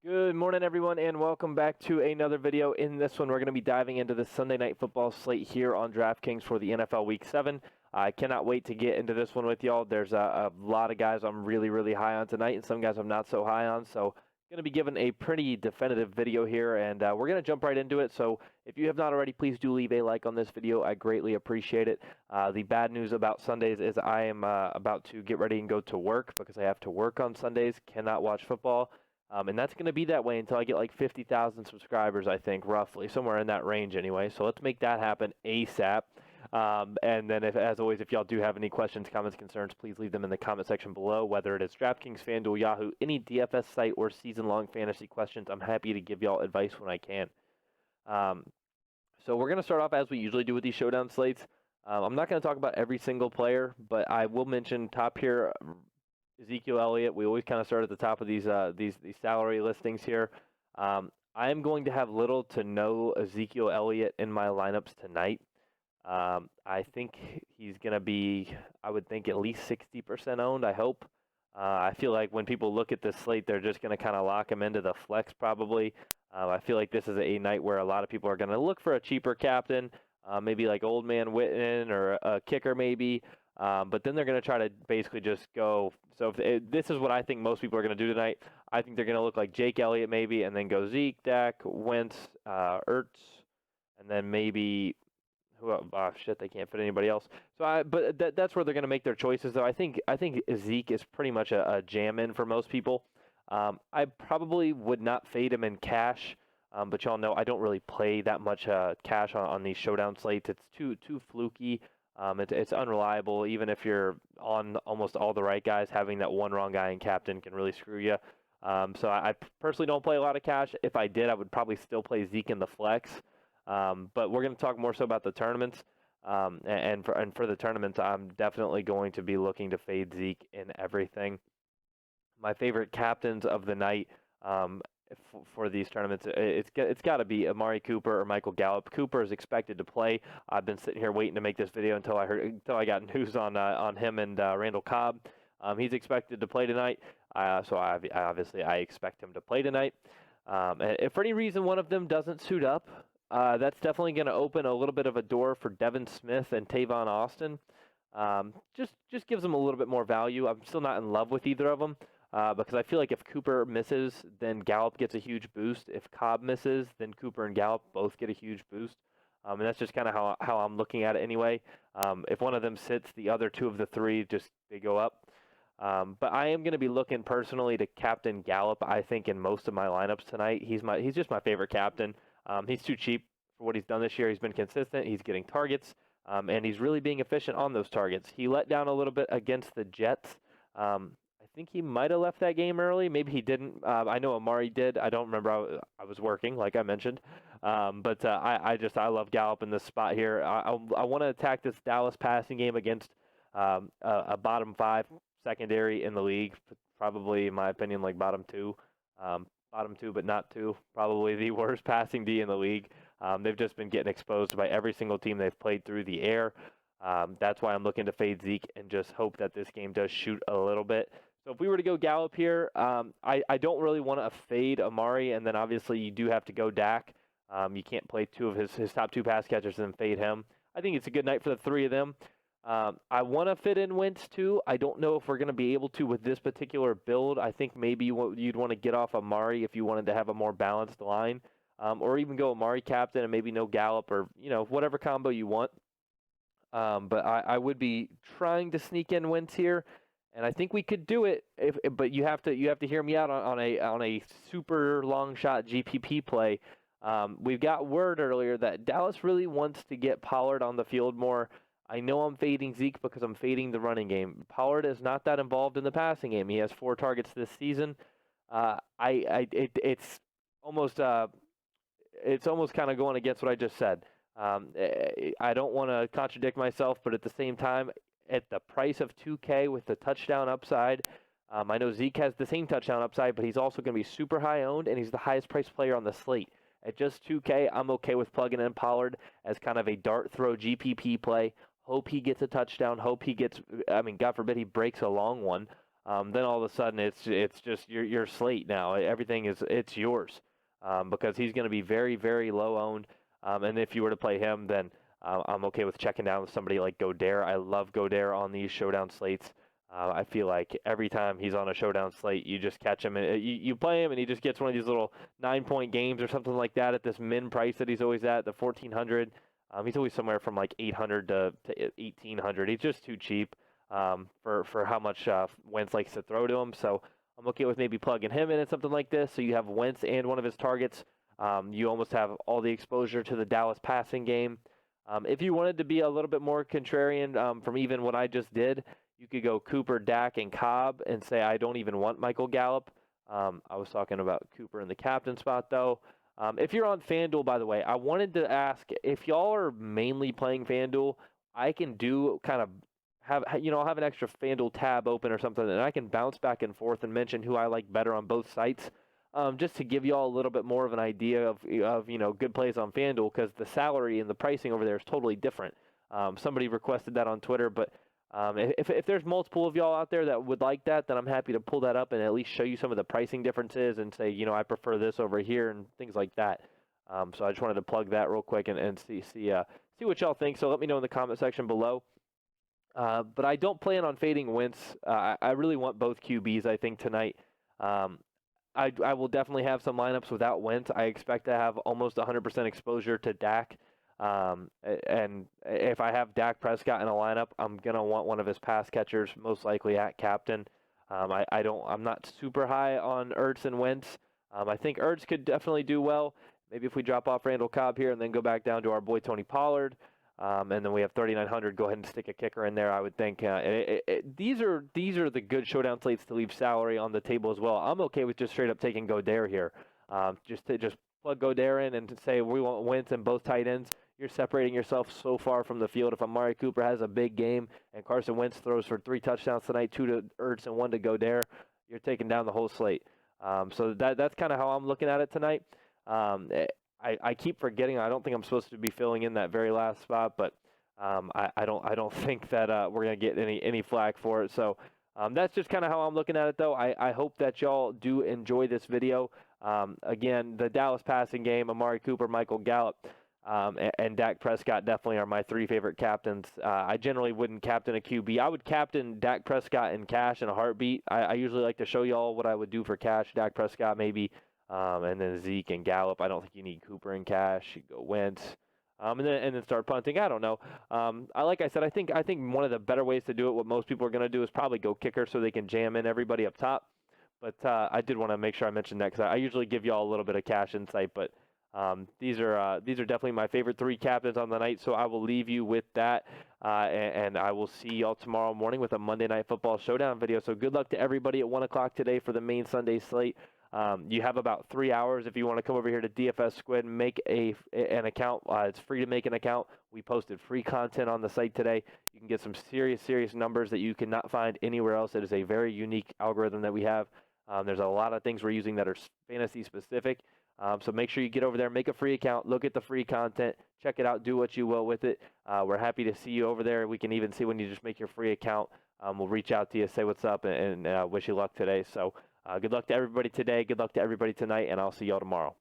Good morning, everyone, and welcome back to another video. In this one, we're going to be diving into the Sunday Night Football slate here on Draftkings for the NFL Week 7. I cannot wait to get into this one with y'all. There's a lot of guys I'm really high on tonight, and some guys I'm not so high on, so going to be given a pretty definitive video here, and we're going to jump right into it. So if you have not already, please do leave a like on this video. I greatly appreciate it. The bad news about Sundays is I am about to get ready and go to work because I have to work on Sundays, cannot watch football. And that's going to be that way until I get like 50,000 subscribers, I think, roughly, somewhere in that range anyway. So let's make that happen ASAP. And then, as always, if y'all do have any questions, comments, concerns, please leave them in the comment section below, whether it is DraftKings, FanDuel, Yahoo, any DFS site, or season-long fantasy questions. I'm happy to give y'all advice when I can. So we're going to start off as we usually do with these Showdown slates. I'm not going to talk about every single player, but I will mention top here, Ezekiel, Elliott. We always kind of start at the top of these salary listings here. I am going to have little to no Ezekiel Elliott in my lineups tonight. I think he's going to be, I would think, at least 60% owned, I hope. I feel like when people look at this slate, they're just going to kind of lock him into the flex probably. I feel like this is a night where a lot of people are going to look for a cheaper captain, maybe like Old Man Witten or a kicker maybe. But then they're going to try to basically just go. So this is what I think most people are going to do tonight. I think they're going to look like Jake Elliott maybe, and then go Zeke, Dak, Wentz, Ertz, and then maybe they can't fit anybody else. So that's where they're going to make their choices. Though I think Zeke is pretty much a jam in for most people. I probably would not fade him in cash, but y'all know I don't really play that much cash on these Showdown slates. It's too fluky. It's unreliable. Even if you're on almost all the right guys, having that one wrong guy in captain can really screw you. So I personally don't play a lot of cash. If I did, I would probably still play Zeke in the flex. But we're going to talk more so about the tournaments. And for the tournaments, I'm definitely going to be looking to fade Zeke in everything. My favorite captains of the night for these tournaments, it's got to be Amari Cooper or Michael Gallup. Cooper is expected to play. I've been sitting here waiting to make this video until I got news on him and Randall Cobb. He's expected to play tonight, so I expect him to play tonight. If for any reason one of them doesn't suit up, that's definitely going to open a little bit of a door for Devin Smith and Tavon Austin. Just gives them a little bit more value. I'm still not in love with either of them. Because I feel like if Cooper misses, then Gallup gets a huge boost. If Cobb misses, then Cooper and Gallup both get a huge boost. And that's just kind of how I'm looking at it anyway. If one of them sits, the other two of the three, they go up. But I am going to be looking personally to captain Gallup, I think, in most of my lineups tonight. He's just my favorite captain. He's too cheap for what he's done this year. He's been consistent. He's getting targets. And he's really being efficient on those targets. He let down a little bit against the Jets. I think he might have left that game early. Maybe he didn't. I know Amari did. I don't remember. I was working, like I mentioned. But I love Gallup in this spot here. I want to attack this Dallas passing game against a bottom 5 secondary in the league. Probably, in my opinion, like bottom 2. Bottom 2, but not 2. Probably the worst passing D in the league. They've just been getting exposed by every single team they've played through the air. That's why I'm looking to fade Zeke and just hope that this game does shoot a little bit. So if we were to go Gallup here, I don't really want to fade Amari, and then obviously you do have to go Dak. You can't play two of his top 2 pass catchers and then fade him. I think it's a good night for the 3 of them. I want to fit in Wentz too. I don't know if we're going to be able to with this particular build. I think maybe you'd want to get off Amari if you wanted to have a more balanced line, or even go Amari captain and maybe no Gallup, or whatever combo you want. But I would be trying to sneak in Wentz here. And I think we could do it, but you have to hear me out on a super long shot GPP play. We've got word earlier that Dallas really wants to get Pollard on the field more. I know I'm fading Zeke because I'm fading the running game. Pollard is not that involved in the passing game. He has 4 targets this season. It's almost kind of going against what I just said. I don't want to contradict myself, but at the same time, at the price of 2K with the touchdown upside, I know Zeke has the same touchdown upside, but he's also going to be super high owned, and he's the highest priced player on the slate. At just 2K, I'm okay with plugging in Pollard as kind of a dart throw GPP play. Hope he gets a touchdown. Hope he gets, God forbid he breaks a long one. then all of a sudden it's just your slate now. Everything it's yours, because he's going to be very, very low owned. And if you were to play him, then I'm okay with checking down with somebody like Godare. I love Godare on these showdown slates. I feel like every time he's on a showdown slate, you just catch him and you play him, and he just gets one of these little 9-point games or something like that at this min price that he's always at, the 1,400. He's always somewhere from like 800 to 1,800. He's just too cheap for how much Wentz likes to throw to him. So I'm okay with maybe plugging him in at something like this. So you have Wentz and one of his targets. You almost have all the exposure to the Dallas passing game. If you wanted to be a little bit more contrarian from even what I just did, you could go Cooper, Dak, and Cobb and say, I don't even want Michael Gallup. I was talking about Cooper in the captain spot, though. If you're on FanDuel, by the way, I wanted to ask, if y'all are mainly playing FanDuel, I can do kind of have an extra FanDuel tab open or something, and I can bounce back and forth and mention who I like better on both sites, just to give y'all a little bit more of an idea of good plays on FanDuel, because the salary and the pricing over there is totally different. Somebody requested that on Twitter, but if there's multiple of y'all out there that would like that, then I'm happy to pull that up and at least show you some of the pricing differences and say, I prefer this over here and things like that. So I just wanted to plug that real quick and see what y'all think. So let me know in the comment section below. But I don't plan on fading Wentz. I really want both QBs, I think, tonight. I will definitely have some lineups without Wentz. I expect to have almost 100% exposure to Dak. And if I have Dak Prescott in a lineup, I'm going to want one of his pass catchers, most likely at captain. I'm not super high on Ertz and Wentz. I think Ertz could definitely do well. Maybe if we drop off Randall Cobb here and then go back down to our boy Tony Pollard, and then we have 3,900, go ahead and stick a kicker in there, I would think. These are the good showdown slates to leave salary on the table as well. I'm okay with just straight up taking Godare here. Just plug Godare in and say we want Wentz and both tight ends. You're separating yourself so far from the field. If Amari Cooper has a big game and Carson Wentz throws for 3 touchdowns tonight, 2 to Ertz and 1 to Godare, you're taking down the whole slate. So that's kind of how I'm looking at it tonight. I keep forgetting. I don't think I'm supposed to be filling in that very last spot, but I don't think that we're gonna get any flack for it. So that's just kind of how I'm looking at it, though. I hope that y'all do enjoy this video. Again, the Dallas passing game, Amari Cooper, Michael Gallup, and Dak Prescott definitely are my 3 favorite captains. I generally wouldn't captain a QB. I would captain Dak Prescott in cash in a heartbeat. I usually like to show y'all what I would do for cash. Dak Prescott maybe, and then Zeke and Gallup. I don't think you need Cooper in cash. You go Wentz, and then start punting. I don't know. Like I said, I think one of the better ways to do it, what most people are going to do, is probably go kicker so they can jam in everybody up top. But I did want to make sure I mentioned that because I usually give y'all a little bit of cash insight, but these are definitely my favorite 3 captains on the night, so I will leave you with that, and I will see y'all tomorrow morning with a Monday Night Football Showdown video. So good luck to everybody at 1 o'clock today for the main Sunday slate. You have about 3 hours if you want to come over here to DFS Squid and make an account. It's free to make an account. We posted free content on the site today. You can get some serious numbers that you cannot find anywhere else. It is a very unique algorithm that we have. There's a lot of things we're using that are fantasy specific. So make sure you get over there, make a free account, look at the free content, check it out, do what you will with it. We're happy to see you over there. We can even see when you just make your free account. We'll reach out to you, say what's up, and wish you luck today. So good luck to everybody today. Good luck to everybody tonight, and I'll see y'all tomorrow.